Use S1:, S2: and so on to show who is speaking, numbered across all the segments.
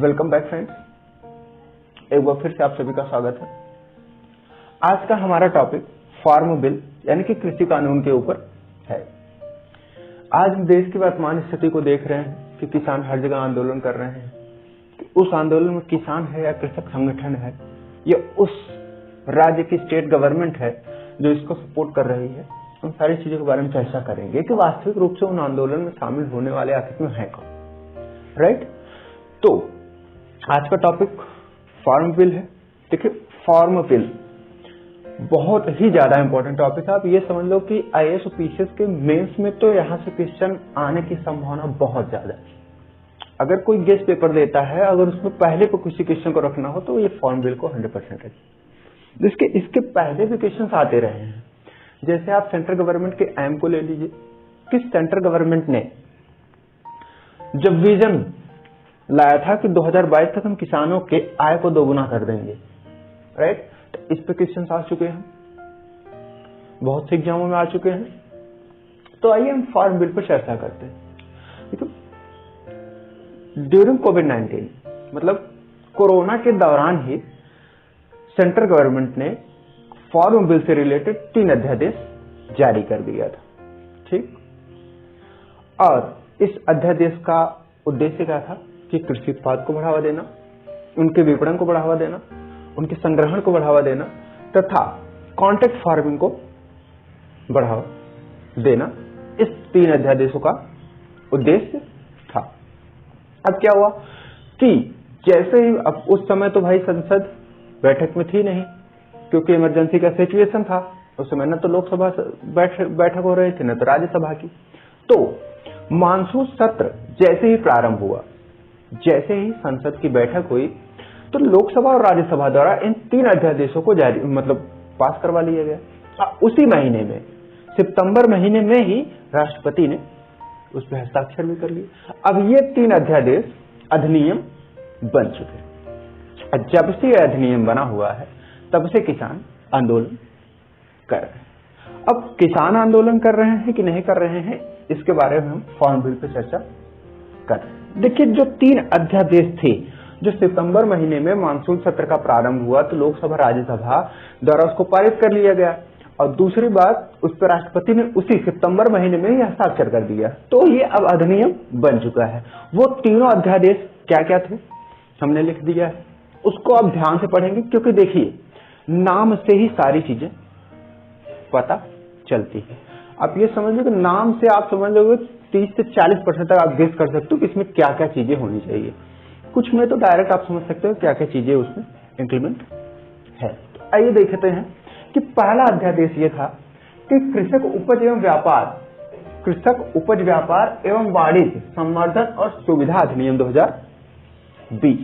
S1: Welcome back friends, एक बार फिर से आप सभी का स्वागत है। आज का हमारा टॉपिक फार्म बिल यानी कि कृषि कानून के ऊपर है। आज हम देश की वर्तमान स्थिति को देख रहे हैं कि किसान हर जगह आंदोलन कर रहे हैं। उस आंदोलन में किसान है या कृषक संगठन है या उस राज्य की स्टेट गवर्नमेंट है जो इसको सपोर्ट कर रही है, उन सारी चीजों के बारे में चर्चा करेंगे कि वास्तविक रूप से उन आंदोलन में शामिल होने वाले आखिर में है कौन, राइट। तो आज का टॉपिक फार्म बिल है। देखिए, फार्म बिल बहुत ही ज्यादा इंपॉर्टेंट टॉपिक है। आप ये समझ लो कि आईएएस और पीसीएस के मेंस में तो यहाँ से क्वेश्चन आने की संभावना बहुत ज्यादा है। अगर कोई गेस्ट पेपर देता है, अगर उसमें पहले पे किसी क्वेश्चन को रखना हो तो ये फार्म बिल को 100% रखिए। इसके पहले भी क्वेश्चन आते रहे हैं। जैसे आप सेंट्रल गवर्नमेंट के एम को ले लीजिए कि सेंट्रल गवर्नमेंट ने जब विजन लाया था कि 2022 तक हम किसानों के आय को दोगुना कर देंगे, राइट। तो इस पे क्वेश्चन आ चुके हैं, बहुत से एग्जामों में आ चुके हैं। तो आइए हम फार्म बिल पर चर्चा करते हैं। ड्यूरिंग कोविड-19 मतलब कोरोना के दौरान ही सेंट्रल गवर्नमेंट ने फार्म बिल से रिलेटेड 3 अध्यादेश जारी कर दिया था, ठीक। और इस अध्यादेश का उद्देश्य क्या था कि कृषि उत्पाद को बढ़ावा देना, उनके विपणन को बढ़ावा देना, उनके संग्रहण को बढ़ावा देना तथा कॉन्ट्रैक्ट फार्मिंग को बढ़ावा देना। इस 3 अध्यादेशों का उद्देश्य था। अब क्या हुआ कि जैसे ही, अब उस समय तो भाई संसद बैठक में थी नहीं, क्योंकि इमरजेंसी का सिचुएशन था। उस समय न तो लोकसभा बैठक हो रही थी न तो राज्यसभा की। तो मानसून सत्र जैसे ही प्रारंभ हुआ, जैसे ही संसद की बैठक हुई, तो लोकसभा और राज्यसभा द्वारा इन 3 अध्यादेशों को जारी पास करवा लिया गया। उसी महीने में, सितंबर महीने में ही राष्ट्रपति ने उस पर हस्ताक्षर भी कर लिए। अब ये 3 अध्यादेश अधिनियम बन चुके हैं। जब से यह अधिनियम बना हुआ है तब से किसान आंदोलन कर रहे हैं। अब किसान आंदोलन कर रहे हैं कि नहीं कर रहे हैं, इसके बारे में हम फार्म बिल पर चर्चा कर रहे हैं। देखिए, जो 3 अध्यादेश थे जो सितंबर महीने में मानसून सत्र का प्रारंभ हुआ, तो लोकसभा राज्यसभा द्वारा उसको पारित कर लिया गया। और दूसरी बात, उस पर राष्ट्रपति ने उसी सितंबर महीने में ही हस्ताक्षर कर दिया। तो ये अब अधिनियम बन चुका है। वो तीनों अध्यादेश क्या क्या थे हमने लिख दिया है, उसको आप ध्यान से पढ़ेंगे, क्योंकि देखिए नाम से ही सारी चीजें पता चलती है। आप ये समझ लो कि नाम से आप समझ लोगे 30 से 40% तक आप गेस कर सकते हो कि इसमें क्या क्या चीजें होनी चाहिए। कुछ में तो डायरेक्ट आप समझ सकते हो क्या क्या चीजें उसमें इंक्रीमेंट है। तो आइए देखते हैं कि पहला अध्यादेश ये था कि कृषक उपज व्यापार एवं वाणिज्य संवर्धन और सुविधा अधिनियम 2020।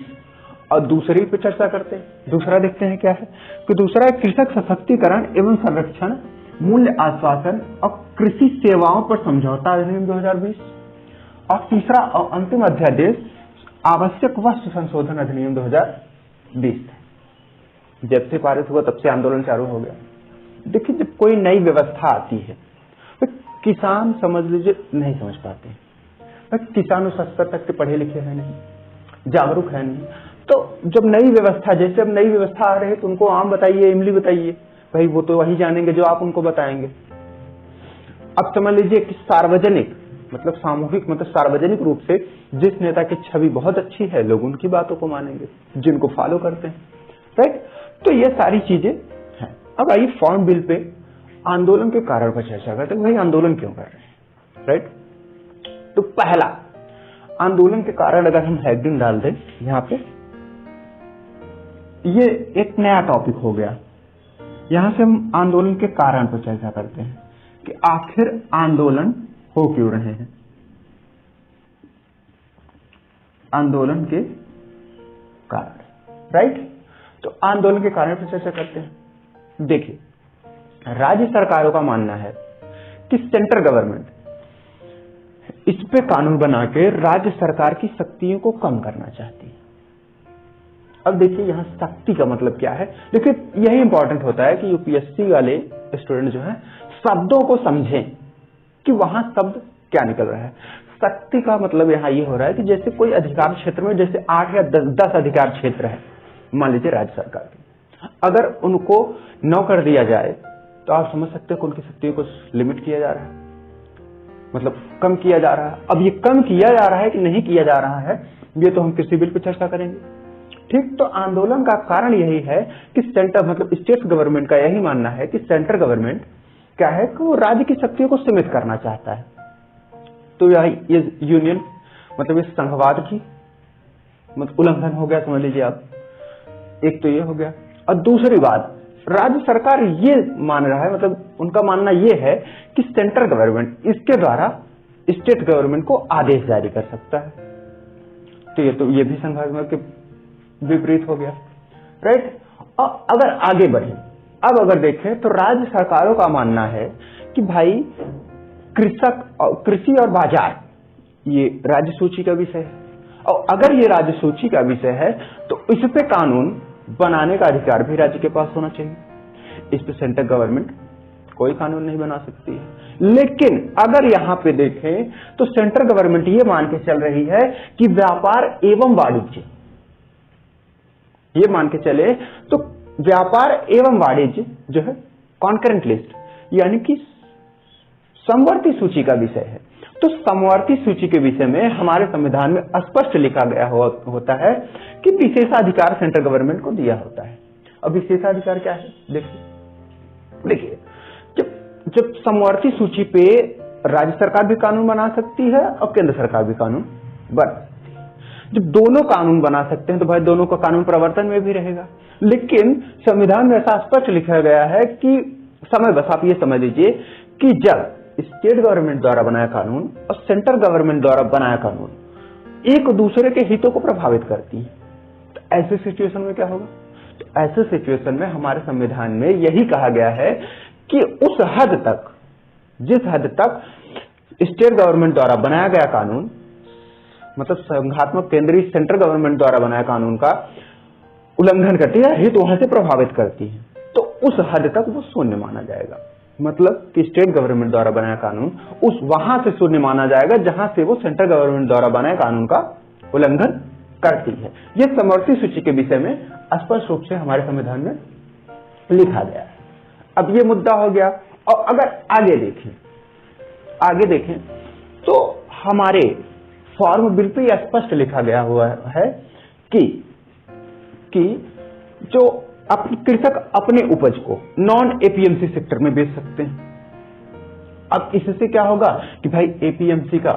S1: और दूसरी पे चर्चा करते हैं। दूसरा देखते हैं क्या है कि दूसरा है कृषक सशक्तिकरण एवं संरक्षण, मूल्य आश्वासन और कृषि सेवाओं पर समझौता अधिनियम 2020। और तीसरा और अंतिम अध्यादेश आवश्यक वस्तु संशोधन अधिनियम 2020। जब से पारित हुआ तब से आंदोलन चालू हो गया। देखिए, जब कोई नई व्यवस्था आती है तो किसान समझ लीजिए नहीं समझ पाते हैं। किसान उस स्तर तक के पढ़े लिखे हैं नहीं, जागरूक है नहीं। तो जब नई व्यवस्था, जैसे अब नई व्यवस्था आ रही है तो उनको आम बताइए, इमली बताइए, भाई वो तो वही जानेंगे जो आप उनको बताएंगे। अब समझ लीजिए कि सार्वजनिक मतलब सामूहिक मतलब सार्वजनिक रूप से जिस नेता की छवि बहुत अच्छी है, लोग उनकी बातों को मानेंगे, जिनको फॉलो करते हैं, राइट। तो ये सारी चीजें हैं। अब आइए फार्म बिल पे आंदोलन के कारण पर चर्चा करते हैं। भाई आंदोलन क्यों कर रहे हैं, राइट। तो पहला आंदोलन के कारण अगर हम हेडिंग डाल दें यहाँ पे, ये एक नया टॉपिक हो गया। यहां से हम आंदोलन के कारण पर चर्चा करते हैं कि आखिर आंदोलन हो क्यों रहे हैं। आंदोलन के कारण, राइट। तो आंदोलन के कारण पर चर्चा करते हैं। देखिए, राज्य सरकारों का मानना है कि सेंट्रल गवर्नमेंट इस पे कानून बना के राज्य सरकार की शक्तियों को कम करना चाहती है। अब देखिए, यहाँ शक्ति का मतलब क्या है। देखिए, यही इंपॉर्टेंट होता है कि यूपीएससी वाले स्टूडेंट जो हैं शब्दों को समझें कि वहां शब्द क्या निकल रहा है। शक्ति का मतलब यहाँ ये हो रहा है कि जैसे कोई अधिकार क्षेत्र में जैसे 8 या 10 अधिकार क्षेत्र है, मान लीजिए राज्य सरकार के, अगर उनको 9 कर दिया जाए तो आप समझ सकते हो कि उनकी शक्तियों को लिमिट किया जा रहा है, मतलब कम किया जा रहा है। अब ये कम किया जा रहा है कि नहीं किया जा रहा है, ये तो हम कृषि बिल पर चर्चा करेंगे। ठीक, तो आंदोलन का कारण यही है कि सेंटर मतलब स्टेट गवर्नमेंट का यही मानना है कि सेंट्रल गवर्नमेंट क्या है कि वो राज्य की शक्तियों को सीमित करना चाहता है। तो ये यूनियन मतलब इस संघवाद की मतलब उल्लंघन हो गया, समझ लीजिए आप। एक तो ये हो गया, और दूसरी बात राज्य सरकार ये मान रहा है, मतलब उनका मानना ये है कि सेंट्रल गवर्नमेंट इसके द्वारा स्टेट गवर्नमेंट को आदेश जारी कर सकता है। तो ये भी संघवाद के विपरीत हो गया, राइट। और अगर आगे बढ़े, अब अगर देखें तो राज्य सरकारों का मानना है कि भाई कृषि और बाजार ये राज्य सूची का विषय है, और अगर ये राज्य सूची का विषय है तो इस पे कानून बनाने का अधिकार भी राज्य के पास होना चाहिए। इस पे सेंट्रल गवर्नमेंट कोई कानून नहीं बना सकती है। लेकिन अगर यहां पे देखें तो सेंट्रल गवर्नमेंट ये मान के चल रही है कि व्यापार एवं वाणिज्य, ये मान के चले तो व्यापार एवं वाणिज्य जो है कॉन्करेंट लिस्ट यानी कि समवर्ती सूची का विषय है। तो समवर्ती सूची के विषय में हमारे संविधान में स्पष्ट लिखा गया होता है कि विशेषाधिकार सेंट्रल गवर्नमेंट को दिया होता है। अब विशेषाधिकार क्या है, देखिए जब समवर्ती सूची पे राज्य सरकार भी कानून बना सकती है और केंद्र सरकार भी कानून बना सकती है। जब दोनों कानून बना सकते हैं तो भाई दोनों का कानून प्रवर्तन में भी रहेगा। लेकिन संविधान में ऐसा स्पष्ट लिखा गया है कि समय बस आप ये समझ लीजिए कि जब स्टेट गवर्नमेंट द्वारा बनाया कानून और सेंट्रल गवर्नमेंट द्वारा बनाया कानून एक दूसरे के हितों को प्रभावित करती है, तो ऐसे सिचुएशन में क्या होगा? तो ऐसे सिचुएशन में हमारे संविधान में यही कहा गया है कि उस हद तक, जिस हद तक स्टेट गवर्नमेंट द्वारा बनाया गया कानून मतलब संघात्मक केंद्रीय सेंट्रल गवर्नमेंट द्वारा बनाया कानून का उल्लंघन करती है, हित वहां से प्रभावित करती है, तो उस हद तक वो शून्य माना जाएगा। मतलब कि स्टेट गवर्नमेंट द्वारा बनाया कानून उस वहां से शून्य माना जाएगा जहां से वो सेंट्रल गवर्नमेंट द्वारा बनाए कानून का उल्लंघन करती है। यह समवर्ती सूची के विषय में स्पष्ट रूप से हमारे संविधान में लिखा गया है। अब ये मुद्दा हो गया। और अगर आगे देखें तो हमारे फॉर्म बिल पे यह स्पष्ट लिखा गया हुआ है कि जो कृषक अपने उपज को नॉन एपीएमसी सेक्टर में बेच सकते हैं। अब इससे क्या होगा कि भाई एपीएमसी का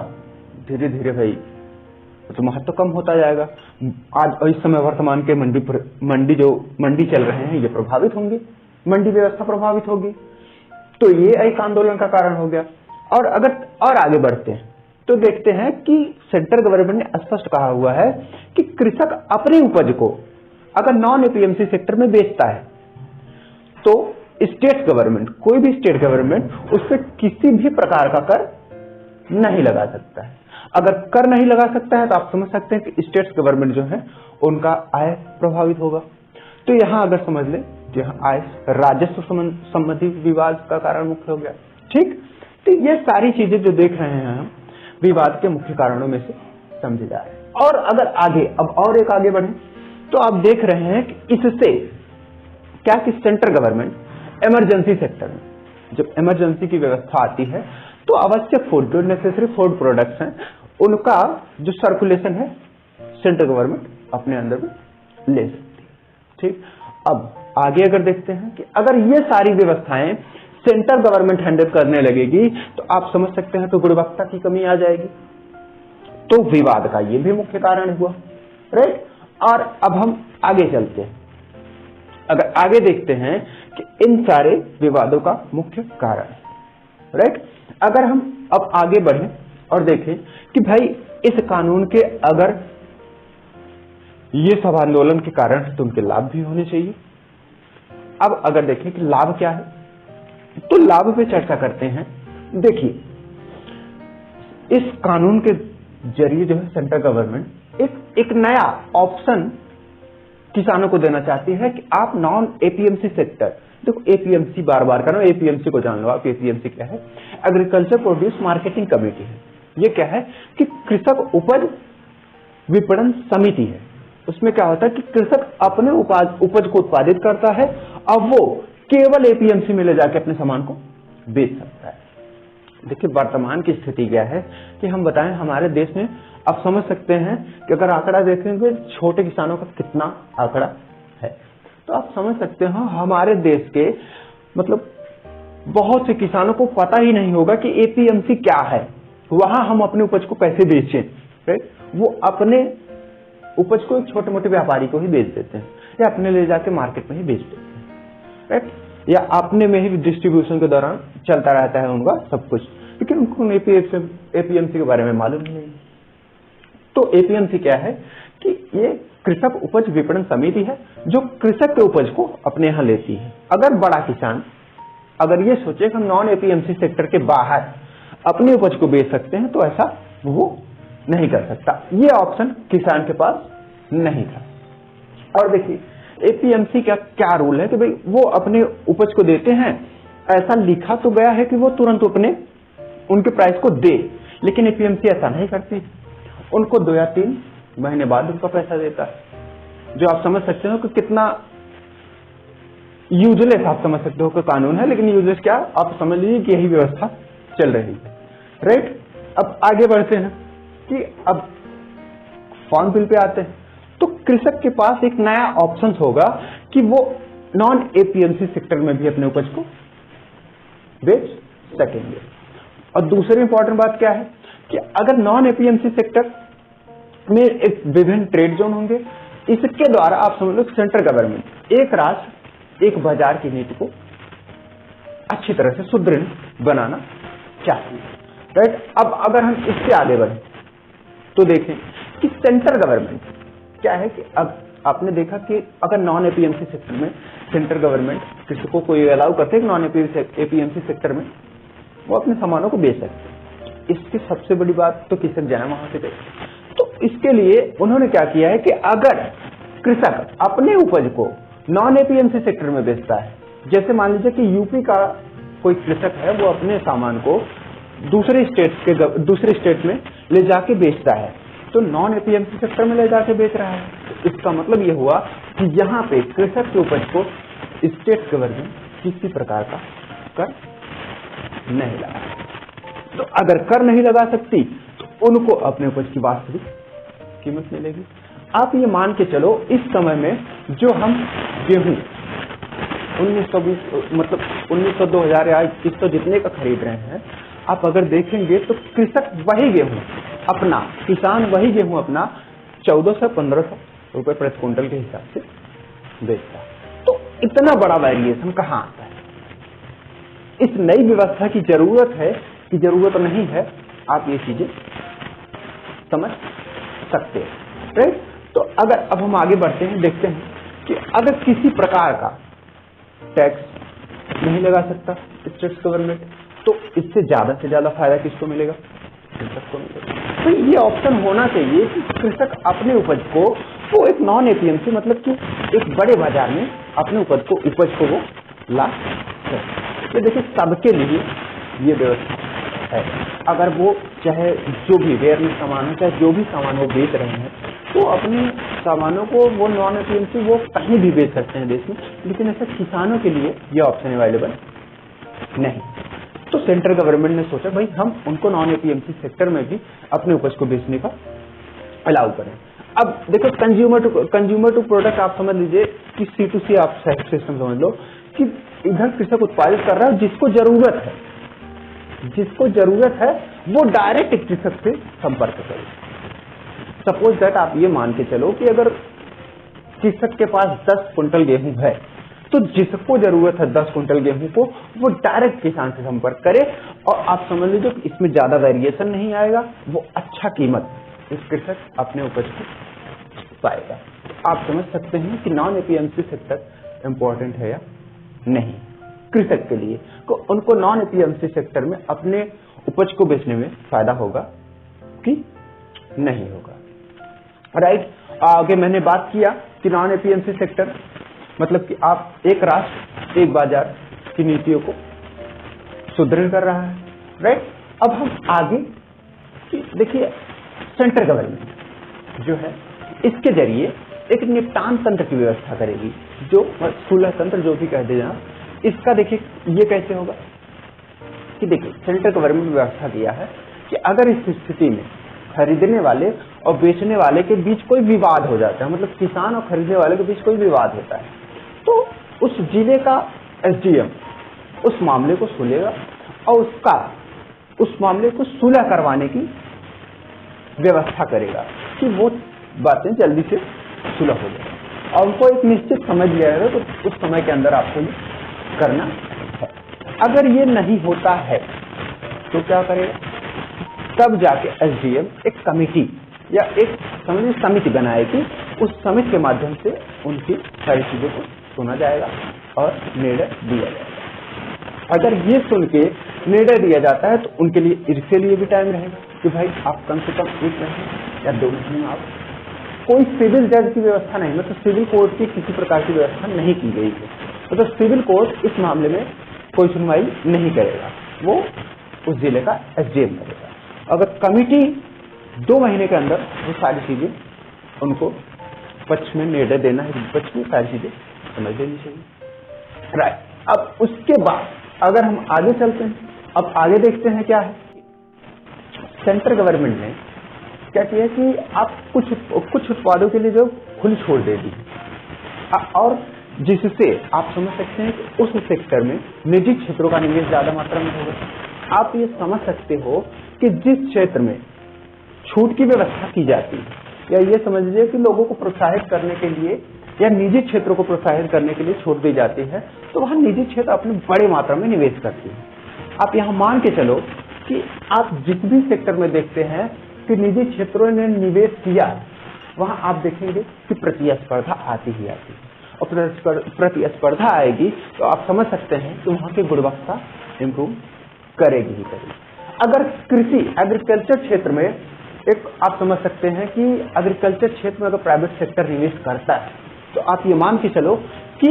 S1: धीरे धीरे भाई तो महत्व कम होता जाएगा। आज इस समय वर्तमान के मंडी चल रहे हैं ये प्रभावित होंगे, मंडी व्यवस्था प्रभावित होगी। तो ये एक आंदोलन का कारण हो गया। और अगर और आगे बढ़ते हैं तो देखते हैं कि सेंट्रल गवर्नमेंट ने स्पष्ट कहा हुआ है कि कृषक अपनी उपज को अगर नॉन एपीएमसी सेक्टर में बेचता है तो स्टेट गवर्नमेंट, कोई भी स्टेट गवर्नमेंट उस पर किसी भी प्रकार का कर नहीं लगा सकता है। अगर कर नहीं लगा सकता है तो आप समझ सकते हैं कि स्टेट गवर्नमेंट जो है उनका आय प्रभावित होगा। तो यहां अगर समझ लें कि आय राजस्व संबंधी विवाद का कारण मुख्य हो गया। ठीक, तो ये सारी चीजें जो देख रहे हैं हम विवाद के मुख्य कारणों में से समझे जा रहे हैं। और अगर आगे बढ़े तो आप देख रहे हैं कि इससे क्या कि सेंट्रल गवर्नमेंट इमरजेंसी सेक्टर में जब इमरजेंसी की व्यवस्था आती है तो आवश्यक फूड, जो नेसेसरी फूड प्रोडक्ट्स हैं, उनका जो सर्कुलेशन है सेंट्रल गवर्नमेंट अपने अंदर में ले सकती है। ठीक, अब आगे अगर देखते हैं कि अगर ये सारी व्यवस्थाएं सेंट्रल गवर्नमेंट हैंडल करने लगेगी तो आप समझ सकते हैं तो गुणवत्ता की कमी आ जाएगी। तो विवाद का ये भी मुख्य कारण हुआ, राइट। और अब हम आगे चलते हैं, अगर आगे देखते हैं कि इन सारे विवादों का मुख्य कारण, राइट। अगर हम अब आगे बढ़ें और देखें कि भाई इस कानून के अगर ये सब आंदोलन के कारण है तो उनके लाभ भी होने चाहिए। अब अगर देखें कि लाभ क्या है तो लाभ पे चर्चा करते हैं। देखिए, इस कानून के जरिए जो है सेंट्रल गवर्नमेंट एक नया ऑप्शन किसानों को देना चाहती है कि आप नॉन एपीएमसी सेक्टर, देखो एपीएमसी बार बार करो, एपीएमसी को जान लो आप। एपीएमसी क्या है? एग्रीकल्चर प्रोड्यूस मार्केटिंग कमेटी है, ये क्या है कि कृषक उपज विपणन समिति है। उसमें क्या होता है कि कृषक अपने उपज को उत्पादित करता है, अब वो केवल एपीएमसी में ले जाके अपने सामान को बेच सकता है। देखिए वर्तमान की स्थिति क्या है कि हम बताएं हमारे देश में, आप समझ सकते हैं कि अगर आंकड़ा देखेंगे छोटे किसानों का कितना आंकड़ा है, तो आप समझ सकते हो हमारे देश के मतलब बहुत से किसानों को पता ही नहीं होगा कि एपीएमसी क्या है, वहां हम अपने उपज को कैसे बेचें। राइट, वो अपने उपज को एक छोटे मोटे व्यापारी को ही बेच देते हैं या अपने ले जाके मार्केट में ही बेच देते हैं। राइट, या अपने में ही डिस्ट्रीब्यूशन के दौरान चलता रहता है उनका सब कुछ, लेकिन उनको एपीएमसी के बारे में मालूम नहीं। तो एपीएमसी क्या है कि ये कृषक उपज विपणन समिति है जो कृषक के उपज को अपने यहाँ लेती है। अगर बड़ा किसान अगर ये सोचे कि हम नॉन एपीएमसी सेक्टर के बाहर अपनी उपज को बेच सकते हैं, तो ऐसा वो नहीं कर सकता। ये ऑप्शन किसान के पास नहीं था। और देखिए एपीएमसी का क्या रूल है कि भाई वो अपने उपज को देते हैं, ऐसा लिखा तो गया है कि वो तुरंत अपने उनके प्राइस को दे, लेकिन एपीएमसी ऐसा नहीं करती, उनको 2 या 3 महीने बाद उनका पैसा देता है। जो आप समझ सकते हो कि कितना यूजलेस आप समझ सकते हो कि कानून है, लेकिन यूजलेस क्या आप समझ लीजिए कि यही व्यवस्था चल रही है। राइट, अब आगे बढ़ते हैं कि अब फार्म बिल पे आते हैं, तो कृषक के पास एक नया ऑप्शन होगा कि वो नॉन एपीएमसी सेक्टर में भी अपने उपज को बेच सकेंगे। और दूसरी इंपॉर्टेंट बात क्या है कि अगर नॉन एपीएमसी सेक्टर में एक विभिन्न ट्रेड जोन होंगे, इसके द्वारा आप समझ लो सेंट्रल गवर्नमेंट एक राष्ट्र एक बाजार की नीति को अच्छी तरह से सुदृढ़ बनाना चाहिए। राइट, अब अगर हम इससे आगे बढ़े तो देखें कि सेंट्रल गवर्नमेंट क्या है कि अब आपने देखा कि अगर नॉन एपीएमसी सेक्टर में सेंट्रल गवर्नमेंट कृषकों को ये अलाउ करते हैं कि नॉन एपीएमसी सेक्टर में वो अपने सामानों को बेच सकते हैं। इसकी सबसे बड़ी बात तो कृषक जाए वहां से बेचे। तो इसके लिए उन्होंने क्या किया है कि अगर कृषक अपने उपज को नॉन एपीएमसी सेक्टर में बेचता है, जैसे मान लीजिए कि यूपी का कोई कृषक है, वो अपने सामान को दूसरे स्टेट में ले जाके बेचता है, तो नॉन एपीएमसी सेक्टर में ले जाके बेच रहा है। तो इसका मतलब ये हुआ कि यहाँ पे कृषक के उपज को स्टेट गवर्नमेंट किसी प्रकार का कर नहीं लगा। तो अगर कर नहीं लगा सकती तो उनको अपने उपज की वास्तविक कीमत मिलेगी। आप ये मान के चलो इस समय में जो हम गेहूं 1920 मतलब 1900 2000 या 2100 जितने का खरीद रहे हैं, आप अगर देखेंगे तो कृषक वही गेहूं अपना किसान वही गेहूं अपना 1400-1500 रुपए प्रति क्विंटल के हिसाब से बेचता है। तो इतना बड़ा वेरिएशन कहाँ आता है? इस नई व्यवस्था की जरूरत है कि जरूरत नहीं है, आप ये चीजें समझ सकते हैं। राइट, तो अगर अब हम आगे बढ़ते हैं, देखते हैं कि अगर किसी प्रकार का टैक्स नहीं लगा सकता स्टेट गवर्नमेंट, तो इससे ज्यादा से ज्यादा फायदा किसको मिलेगा? कृषक को मिलेगा। तो ये ऑप्शन होना चाहिए कि कृषक अपने उपज को वो एक नॉन एपीएमसी मतलब कि एक बड़े बाजार में अपने उपज को वो ला सके। तो देखिए सबके लिए ये व्यवस्था है। अगर वो चाहे जो भी रेयरली सामान हो, चाहे जो भी सामान वो बेच रहे हैं, तो अपने सामानों को वो नॉन एपीएमसी वो कहीं भी बेच सकते हैं देश में, लेकिन ऐसा किसानों के लिए ये ऑप्शन अवेलेबल नहीं। तो सेंट्रल गवर्नमेंट ने सोचा भाई हम उनको नॉन एपीएमसी सेक्टर में भी अपने उपज को बेचने का अलाउ करें। अब देखो कंज्यूमर टू प्रोडक्ट आप समझ लीजिए कि C2C आप सिस्टम समझ लो कि इधर कृषक उत्पादित कर रहा है, जिसको जरूरत है वो डायरेक्ट कृषक से संपर्क करे। सपोज दैट आप ये मान के चलो कि अगर कृषक के पास 10 कुंटल गेहूं है, तो जिसको जरूरत है 10 कुंटल गेहूं को वो डायरेक्ट किसान से संपर्क करे, और आप समझ लीजिए कि इसमें ज्यादा वेरिएशन नहीं आएगा, वो अच्छा कीमत इस कृषक अपने उपज को पाएगा। आप समझ सकते हैं कि नॉन एपीएमसी सेक्टर इंपॉर्टेंट है या नहीं कृषक के लिए, तो उनको नॉन एपीएमसी सेक्टर में अपने उपज को बेचने में फायदा होगा कि नहीं होगा। राइट, आगे मैंने बात किया कि नॉन एपीएमसी सेक्टर मतलब कि आप एक राष्ट्र एक बाजार की नीतियों को सुदृढ़ कर रहा है। राइट, अब हम आगे कि देखिए सेंट्रल गवर्नमेंट जो है इसके जरिए एक निपटान तंत्र की व्यवस्था करेगी, जो सुलह तंत्र जो भी कह दे जाए। इसका देखिए ये कैसे होगा कि देखिए सेंट्रल गवर्नमेंट व्यवस्था किया है कि अगर इस स्थिति में खरीदने वाले और बेचने वाले के बीच कोई विवाद हो जाता है, मतलब किसान और खरीदने वाले के बीच कोई विवाद होता है, तो उस जिले का एसडीएम उस मामले को सुलेगा और उस मामले को सुलह करवाने की व्यवस्था करेगा कि वो बातें जल्दी से सुलह हो जाए, और उनको एक निश्चित समय दिया जाएगा तो उस समय के अंदर आपको ये करना है। अगर ये नहीं होता है तो क्या करेगा, तब जाके एसडीएम एक कमेटी या एक समझिए समिति बनाएगी, उस समिति के माध्यम से उनकी सारी चीजों को सुना जाएगा और निर्णय दिया जाएगा। अगर ये सुन के निर्णय दिया जाता है तो उनके लिए इसके लिए भी टाइम रहेगा कि भाई आप कम से कम 1 महीने या 2 महीने में आप कोई सिविल जज की व्यवस्था नहीं, मतलब सिविल कोर्ट की किसी प्रकार की व्यवस्था नहीं की गई है, मतलब सिविल कोर्ट इस मामले में कोई सुनवाई नहीं करेगा, वो उस जिले का एसडीएम करेगा। अगर कमिटी 2 महीने के अंदर वो सारी चीजें उनको पक्ष में निर्णय देना है, पक्ष में सारी चीजें समझ लेनी चाहिए। राइट। अब उसके बाद अगर हम आगे चलते हैं, अब आगे देखते हैं क्या है। सेंट्रल गवर्नमेंट ने क्या किया कि आप कुछ उत्पादों के लिए जो खुली छूट दे दी, और जिससे आप समझ सकते हैं कि उस सेक्टर में निजी क्षेत्रों का निवेश ज्यादा मात्रा में होगा। आप ये समझ सकते हो कि जिस क्षेत्र में छूट की व्यवस्था की जाती है, या ये समझ लीजिए कि लोगों को प्रोत्साहित करने के लिए या निजी क्षेत्रों को प्रोत्साहित करने के लिए छूट दी जाती है, तो वहां निजी क्षेत्र अपने बड़े मात्रा में निवेश करते हैं। आप यहाँ मान के चलो कि आप जिस भी सेक्टर में देखते हैं कि निजी क्षेत्रों ने निवेश किया, वहां आप देखेंगे कि प्रतिस्पर्धा आती ही आती है, और प्रतिस्पर्धा आएगी तो आप समझ सकते हैं कि वहां की गुणवत्ता इंप्रूव करेगी ही करेगी। अगर कृषि एग्रीकल्चर क्षेत्र में एक आप समझ सकते हैं कि एग्रीकल्चर क्षेत्र में अगर प्राइवेट सेक्टर निवेश करता है, तो आप ये मान के चलो कि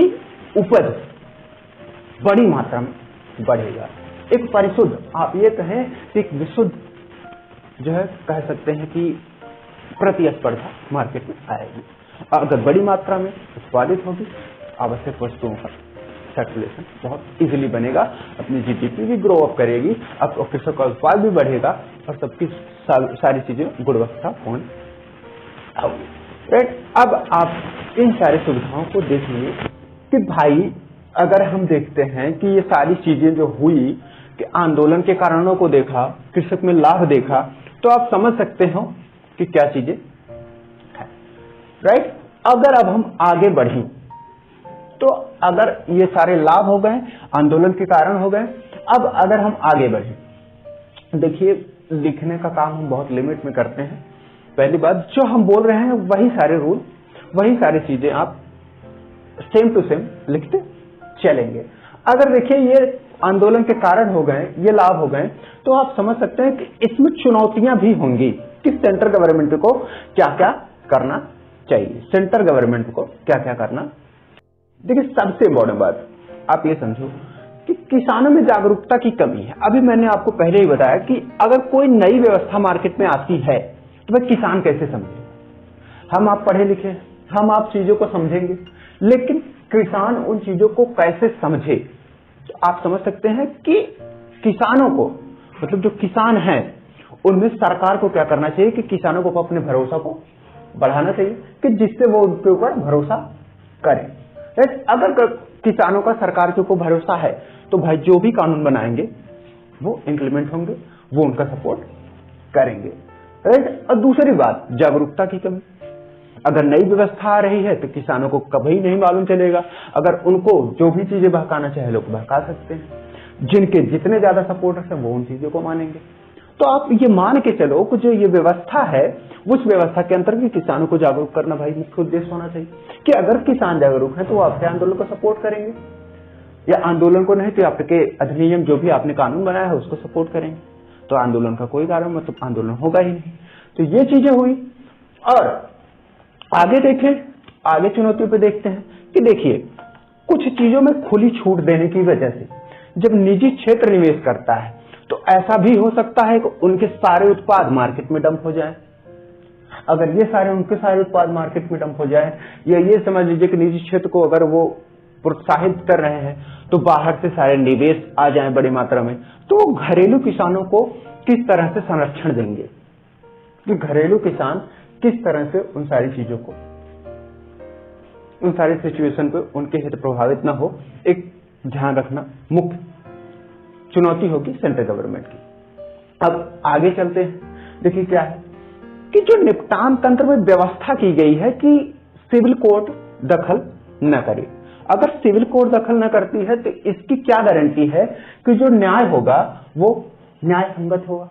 S1: उपज बड़ी मात्रा में बढ़ेगा। एक परिशुद्ध, आप ये कहें कि एक विशुद्ध जो है कह सकते हैं कि प्रतिस्पर्धा मार्केट में आएगी। अगर बड़ी मात्रा में उत्पादित होगी, आवश्यक वस्तुओं का सर्कुलेशन बहुत इजीली बनेगा, अपनी जीडीपी भी ग्रो अप करेगी, अब कृषक का उत्पाद भी बढ़ेगा और सबकी सारी चीजें गुणवत्तापूर्ण होगी। राइट। अब आप इन सारी सुविधाओं को देखेंगे कि भाई अगर हम देखते हैं कि ये सारी चीजें जो हुई कि आंदोलन के कारणों को देखा, कृषक में लाभ देखा, तो आप समझ सकते हो कि क्या चीजें है। राइट। अगर अब हम आगे बढ़ें तो अगर ये सारे लाभ हो गए, आंदोलन के कारण हो गए, अब अगर हम आगे बढ़ें, देखिए लिखने का काम हम बहुत लिमिट में करते हैं। पहली बात, जो हम बोल रहे हैं वही सारे रूल, वही सारी चीजें आप सेम टू सेम लिखते चलेंगे। अगर देखिए ये आंदोलन के कारण हो गए, ये लाभ हो गए, तो आप समझ सकते हैं कि इसमें चुनौतियां भी होंगी कि सेंट्रल गवर्नमेंट को क्या क्या करना चाहिए, सेंट्रल गवर्नमेंट को क्या क्या करना। देखिए सबसे इम्पोर्टेंट बात आप ये समझो कि किसानों में जागरूकता की कमी है। अभी मैंने आपको पहले ही बताया कि अगर कोई नई व्यवस्था मार्केट में आती है तो वह किसान कैसे समझे। हम आप पढ़े लिखे, हम आप चीजों को समझेंगे, लेकिन किसान उन चीजों को कैसे समझे। तो आप समझ सकते हैं कि किसानों को, मतलब जो किसान हैं, उनमें सरकार को क्या करना चाहिए कि किसानों को अपने भरोसा को बढ़ाना चाहिए कि जिससे वो उनके ऊपर भरोसा करें। अगर किसानों का सरकार के ऊपर भरोसा है तो भाई जो भी कानून बनाएंगे वो इंप्लीमेंट होंगे, वो उनका सपोर्ट करेंगे। राइट। और दूसरी बात, जागरूकता की कमी। अगर नई व्यवस्था आ रही है तो किसानों को कभी नहीं मालूम चलेगा। अगर उनको जो भी चीजें बहकाना चाहे लोग बहका सकते हैं। जिनके जितने ज्यादा सपोर्टर्स हैं वो उन चीजों को मानेंगे। तो आप ये मान के चलो कि जो ये व्यवस्था है, उस व्यवस्था के अंतर्गत किसानों को जागरूक करना भाई मुख्य उद्देश्य होना चाहिए कि अगर किसान जागरूक है तो वो आपके आंदोलन को सपोर्ट करेंगे, या आंदोलन को नहीं तो आपके अधिनियम जो भी आपने कानून बनाया है उसको सपोर्ट करेंगे। तो आंदोलन का कोई कारण मतलब आंदोलन होगा ही नहीं। तो ये चीजें हुई। और आगे देखें, आगे चुनौतियों पे देखते हैं कि देखिए कुछ चीजों में खुली छूट देने की वजह से जब निजी क्षेत्र निवेश करता है तो ऐसा भी हो सकता है कि उनके सारे उत्पाद मार्केट में डंप हो जाए। अगर ये सारे उनके सारे उत्पाद मार्केट में डंप हो जाए, या ये समझ लीजिए कि निजी क्षेत्र को अगर वो प्रोत्साहित कर रहे हैं तो बाहर से सारे निवेश आ जाएं बड़ी मात्रा में, तो वो घरेलू किसानों को किस तरह से संरक्षण देंगे, कि घरेलू किसान किस तरह से उन सारी चीजों को, उन सारी सिचुएशन पे उनके हित प्रभावित ना हो, एक ध्यान रखना मुख्य चुनौती होगी सेंट्रल गवर्नमेंट की। अब आगे चलते हैं। देखिए क्या है कि जो निपटान तंत्र में व्यवस्था की गई है कि सिविल कोर्ट दखल न करे। अगर सिविल कोर्ट दखल न करती है तो इसकी क्या गारंटी है कि जो न्याय होगा वो न्याय संगत होगा।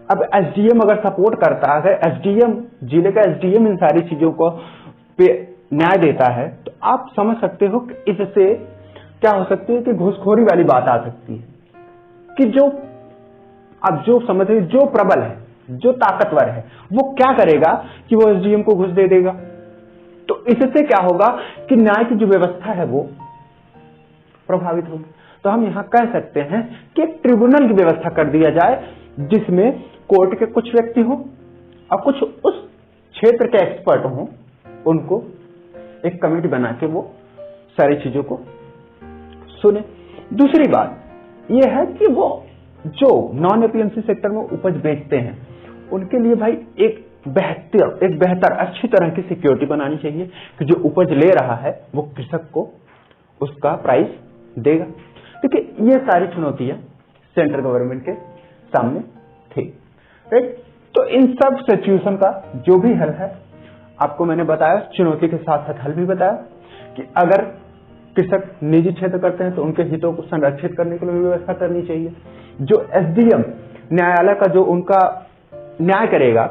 S1: अब एसडीएम अगर सपोर्ट करता है, एसडीएम जिले का एसडीएम इन सारी चीजों को पे न्याय देता है, तो आप समझ सकते हो कि इससे क्या हो सकती है कि घूसखोरी वाली बात आ सकती है कि जो अब जो समझिए जो प्रबल है, जो ताकतवर है, वो क्या करेगा कि वो एसडीएम को घुस दे देगा। तो इससे क्या होगा कि न्याय की जो व्यवस्था है वो प्रभावित होगी। तो हम यहां कह सकते हैं कि एक ट्रिब्यूनल की व्यवस्था कर दिया जाए जिसमें कोर्ट के कुछ व्यक्ति हो और कुछ उस क्षेत्र के एक्सपर्ट हो, उनको एक कमेटी बना के वो सारी चीजों को सुने। दूसरी बात यह है कि वो जो नॉन एपीएमसी सेक्टर में उपज बेचते हैं उनके लिए भाई एक बेहतर अच्छी तरह की सिक्योरिटी बनानी चाहिए कि जो उपज ले रहा है वो कृषक को उसका प्राइस देगा। देखिए ये सारी चुनौतियां सेंट्रल गवर्नमेंट के सामने थी, राइट। तो इन सब सिचुएशन का जो भी हल है आपको मैंने बताया, चुनौती के साथ साथ हल भी बताया कि अगर कृषक निजी क्षेत्र करते हैं तो उनके हितों को संरक्षित करने के लिए व्यवस्था करनी चाहिए। जो एसडीएम न्यायालय का जो उनका न्याय करेगा,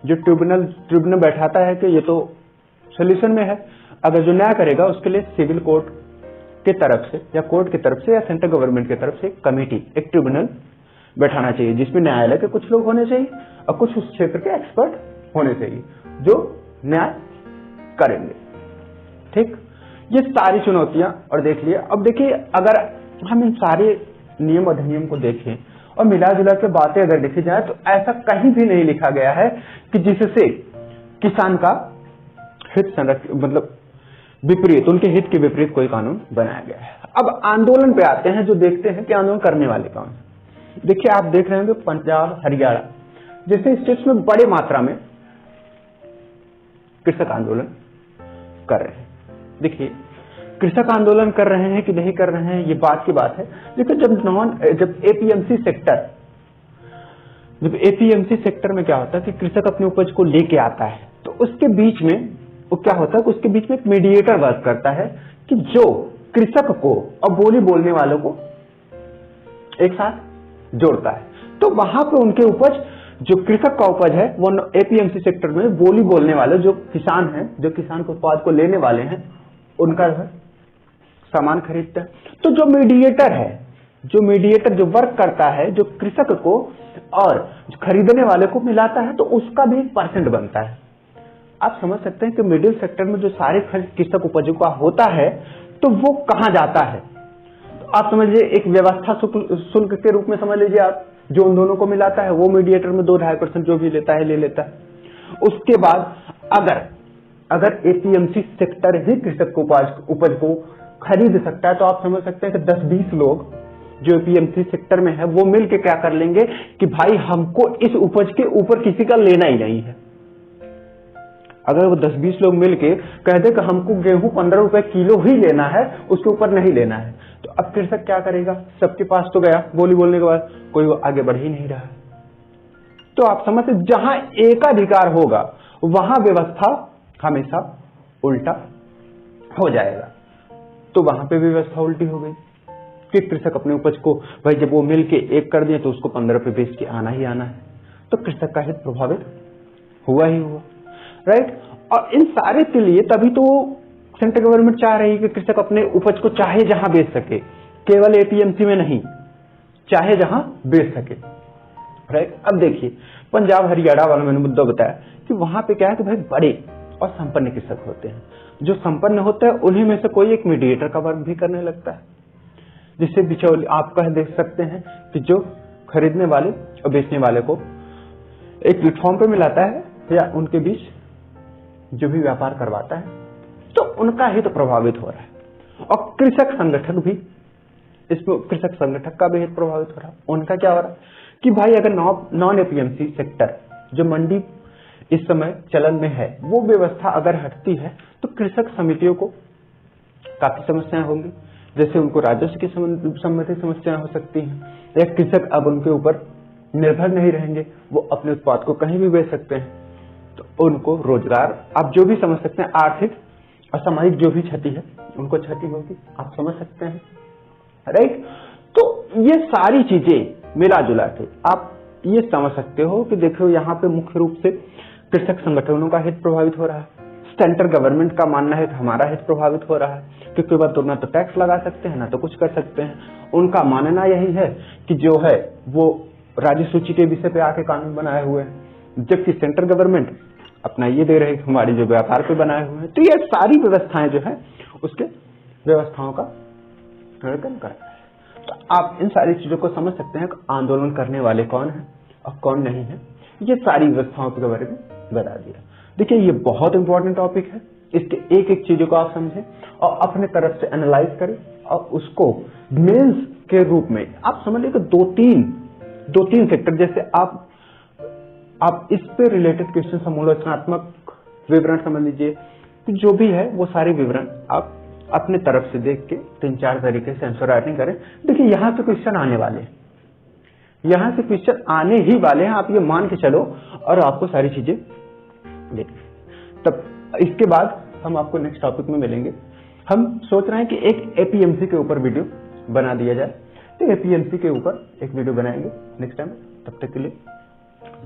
S1: जो ट्रिब्यूनल बैठाता है कि ये तो सोल्यूशन में है, अगर जो न्याय करेगा उसके लिए सिविल कोर्ट की तरफ से या कोर्ट की तरफ से या सेंट्रल गवर्नमेंट की तरफ से एक कमेटी, एक ट्रिब्यूनल बैठाना चाहिए जिसमें न्यायालय के कुछ लोग होने चाहिए और कुछ उस क्षेत्र के एक्सपर्ट होने चाहिए जो न्याय करेंगे। ठीक, ये सारी चुनौतियां और देख लिया। अब देखिए अगर हम इन सारे नियम अधिनियम को देखें और मिला जुला के बातें अगर देखी जाए तो ऐसा कहीं भी नहीं लिखा गया है कि जिससे किसान का हित संरक्षण मतलब विपरीत, उनके हित के विपरीत कोई कानून बनाया गया है। अब आंदोलन पे आते हैं, जो देखते हैं कि आंदोलन करने वाले कौन है। देखिए आप देख रहे होंगे पंजाब, हरियाणा जैसे स्टेट्स में बड़े मात्रा में कृषक आंदोलन कर रहे हैं। देखिए कृषक आंदोलन कर रहे हैं कि नहीं कर रहे हैं ये बात की बात है। देखिए जब एपीएमसी सेक्टर में क्या होता है कि कृषक अपने उपज को लेके आता है तो उसके बीच में वो क्या होता है, उसके बीच में एक मीडिएटर वर्क करता है कि जो कृषक को और बोली बोलने वालों को एक साथ जोड़ता है। तो वहां पे उनके उपज, जो कृषक का उपज है वो एपीएमसी सेक्टर में बोली बोलने वाले जो किसान हैं, जो किसान के उत्पाद को लेने वाले हैं, उनका सामान खरीदता है। तो जो मीडिएटर जो वर्क करता है, जो कृषक को और खरीदने वाले को मिलाता है, तो उसका भी 1% बनता है। आप समझ सकते हैं कि मिडिल सेक्टर में जो सारे खर्च कृषक उपजों का होता है तो वो कहां जाता है। तो आप समझ लीजिए एक व्यवस्था शुल्क के रूप में समझ लीजिए आप, जो उन दोनों को मिलाता है वो मीडिएटर में 2-2.5% जो भी लेता है ले लेता है। उसके बाद अगर एपीएमसी सेक्टर ही कृषक को उपज को खरीद सकता है तो आप समझ सकते हैं कि 10-20 लोग जो एपीएमसी सेक्टर में है वो मिलके क्या कर लेंगे कि भाई हमको इस उपज के ऊपर किसी का लेना ही नहीं है। अगर वो 10-20 लोग मिलके कह दे कि हमको गेहूं 15 रुपए किलो ही लेना है, उसके ऊपर नहीं लेना है, तो अब कृषक क्या करेगा? सबके पास तो गया, बोली बोलने के बाद कोई आगे बढ़ ही नहीं रहा। तो आप समझते जहां एकाधिकार होगा वहां व्यवस्था हमेशा उल्टा हो जाएगा। तो वहां पे व्यवस्था उल्टी हो गई कि कृषक अपने उपज को भाई जब वो मिलके एक कर दिए तो उसको 15 रुपए बेच के आना ही आना है, तो कृषक का हित प्रभावित हुआ ही हुआ, राइट। और इन सारे के लिए तभी तो सेंट्रल गवर्नमेंट चाह रही है कि कृषक अपने उपज को चाहे जहां बेच सके, केवल एपीएमसी में नहीं, चाहे जहां बेच सके, राइट। अब देखिए पंजाब हरियाणा वाला मैंने मुद्दा बताया कि वहां पे क्या है कि भाई बड़े और संपन्न कृषक होते हैं। जो संपन्न होता है उन्हीं में से कोई एक मीडिएटर का वर्क भी करने लगता है। जिससे बिचौलिया आप कह देख सकते हैं कि जो खरीदने वाले और बेचने वाले को एक प्लेटफॉर्म पे मिलाता है या उनके बीच जो भी व्यापार करवाता है, तो उनका हित प्रभावित हो रहा है। और कृषक संगठक भी, इसमें कृषक संगठक का भी हित प्रभावित हो रहा है। उनका क्या हो रहा है कि भाई अगर नॉन एपीएमसी सेक्टर जो मंडी इस समय चलन में है, वो व्यवस्था अगर हटती है तो कृषक समितियों को काफी समस्याएं होंगी। जैसे उनको राजस्व की संबंधित समस्याएं हो सकती हैं, या कृषक अब उनके ऊपर निर्भर नहीं रहेंगे, वो अपने उत्पाद को कहीं भी बेच सकते हैं, तो उनको रोजगार, आप जो भी समझ सकते हैं, आर्थिक और सामाजिक जो भी क्षति है उनको क्षति होगी, आप समझ सकते हैं, राइट। तो ये सारी चीजें मिला जुला के आप ये समझ सकते हो कि देखो यहाँ पे मुख्य रूप से कृषक संगठनों का हित प्रभावित हो रहा है। सेंट्रल गवर्नमेंट का मानना है कि हमारा हित प्रभावित हो रहा है, क्योंकि वह तो ना तो टैक्स लगा सकते हैं ना तो कुछ कर सकते हैं। उनका मानना यही है कि जो है वो राज्य सूची के विषय पे आके कानून बनाए हुए हैं, जबकि सेंट्रल गवर्नमेंट अपना ये दे रहे हैं कि हमारी जो व्यापार पे बनाए हुए हैं। तो ये सारी व्यवस्थाएं जो है उसके व्यवस्थाओं का उल्लंघन कर रहा है। तो आप इन सारी चीजों को समझ सकते हैं कि आंदोलन करने वाले कौन है और कौन नहीं है। ये सारी व्यवस्थाओं के बारे में बता दिया। देखिए ये बहुत इंपॉर्टेंट टॉपिक है, इसके एक एक चीजों को आप समझें और अपने तरफ से एनालाइज करें और उसको मेंस के रूप में आप समझ लीजिए दो तीन सेक्टर, जैसे आप इस पे रिलेटेड क्वेश्चन समूलनात्मक विवरण समझ लीजिए, तो जो भी है वो सारे विवरण आप अपने तरफ से देख के 3-4 तरीके से आंसर राइटिंग करें। देखिए यहाँ से क्वेश्चन आने वाले हैं, यहाँ से क्वेश्चन आने ही वाले हैं, आप ये मान के चलो, और आपको सारी चीजें तब इसके बाद हम आपको नेक्स्ट टॉपिक में मिलेंगे। हम सोच रहे हैं कि एक एपीएमसी के ऊपर वीडियो बना दिया जाए, तो एपीएमसी के ऊपर एक वीडियो बनाएंगे नेक्स्ट टाइम। तब तक के लिए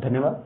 S1: धन्यवाद।